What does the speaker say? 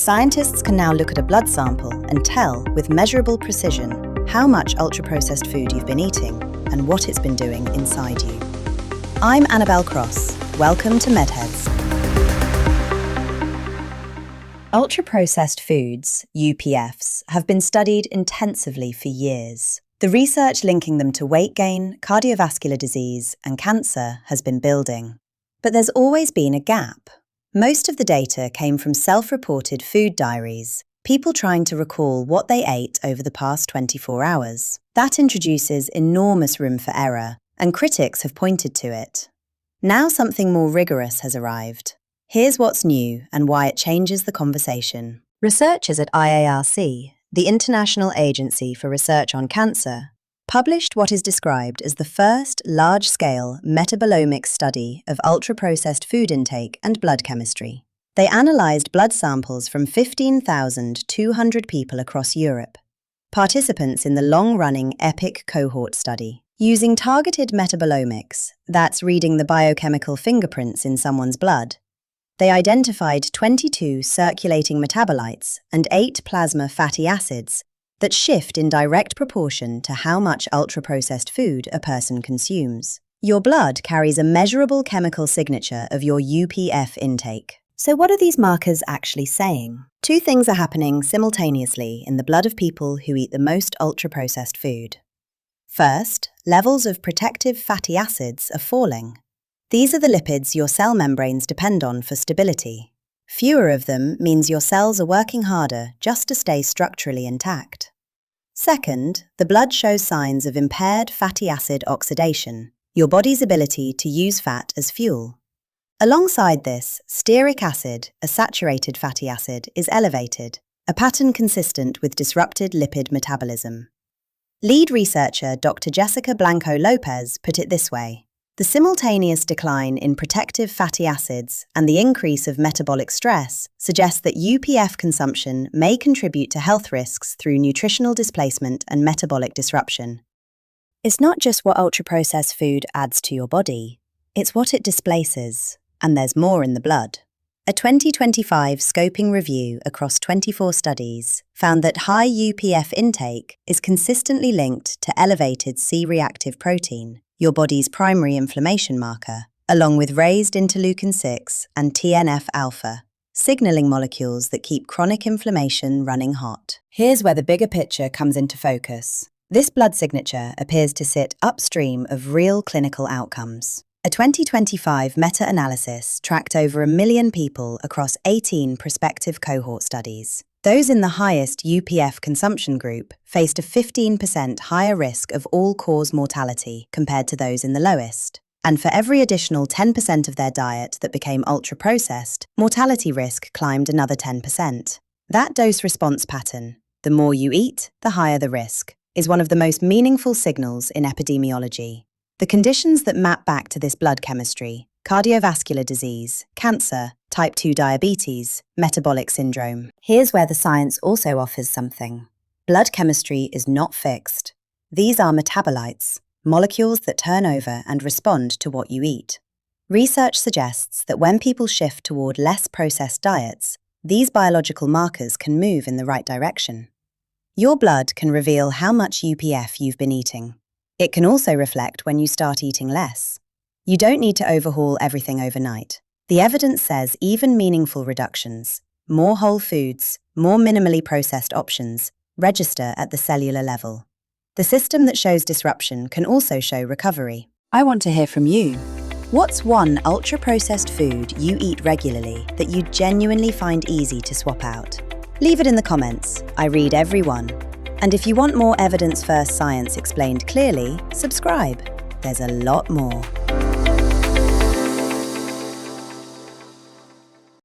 Scientists can now look at a blood sample and tell with measurable precision how much ultra-processed food you've been eating and what it's been doing inside you. I'm Annabelle Cross. Welcome to MedHeads. Ultra-processed foods, UPFs, have been studied intensively for years. The research linking them to weight gain, cardiovascular disease, and cancer has been building. But there's always been a gap. Most of the data came from self-reported food diaries, people trying to recall what they ate over the past 24 hours. That introduces enormous room for error, and critics have pointed to it. Now something more rigorous has arrived. Here's what's new and why it changes the conversation. Researchers at IARC, the International Agency for Research on Cancer, published what is described as the first large-scale metabolomics study of ultra-processed food intake and blood chemistry. They analysed blood samples from 15,200 people across Europe, participants in the long-running EPIC cohort study. Using targeted metabolomics, that's reading the biochemical fingerprints in someone's blood, they identified 22 circulating metabolites and 8 plasma fatty acids that shift in direct proportion to how much ultra-processed food a person consumes. Your blood carries a measurable chemical signature of your UPF intake. So what are these markers actually saying? Two things are happening simultaneously in the blood of people who eat the most ultra-processed food. First, levels of protective fatty acids are falling. These are the lipids your cell membranes depend on for stability. Fewer of them means your cells are working harder just to stay structurally intact. Second, the blood shows signs of impaired fatty acid oxidation, your body's ability to use fat as fuel. Alongside this, stearic acid, a saturated fatty acid, is elevated, a pattern consistent with disrupted lipid metabolism. Lead researcher Dr. Jessica Blanco-Lopez put it this way: the simultaneous decline in protective fatty acids and the increase of metabolic stress suggest that UPF consumption may contribute to health risks through nutritional displacement and metabolic disruption. It's not just what ultra-processed food adds to your body, it's what it displaces, and there's more in the blood. A 2025 scoping review across 24 studies found that high UPF intake is consistently linked to elevated C-reactive protein, your body's primary inflammation marker, along with raised interleukin-6 and TNF-alpha, signaling molecules that keep chronic inflammation running hot. Here's where the bigger picture comes into focus. This blood signature appears to sit upstream of real clinical outcomes. A 2025 meta-analysis tracked over 1 million people across 18 prospective cohort studies. Those in the highest UPF consumption group faced a 15% higher risk of all-cause mortality compared to those in the lowest. And for every additional 10% of their diet that became ultra-processed, mortality risk climbed another 10%. That dose-response pattern, the more you eat, the higher the risk, is one of the most meaningful signals in epidemiology. The conditions that map back to this blood chemistry: cardiovascular disease, cancer, type 2 diabetes, metabolic syndrome. Here's where the science also offers something. Blood chemistry is not fixed. These are metabolites, molecules that turn over and respond to what you eat. Research suggests that when people shift toward less processed diets, these biological markers can move in the right direction. Your blood can reveal how much UPF you've been eating. It can also reflect when you start eating less. You don't need to overhaul everything overnight. The evidence says even meaningful reductions, more whole foods, more minimally processed options, register at the cellular level. The system that shows disruption can also show recovery. I want to hear from you. What's one ultra-processed food you eat regularly that you genuinely find easy to swap out? Leave it in the comments. I read every one. And if you want more evidence-first science explained clearly, subscribe. There's a lot more.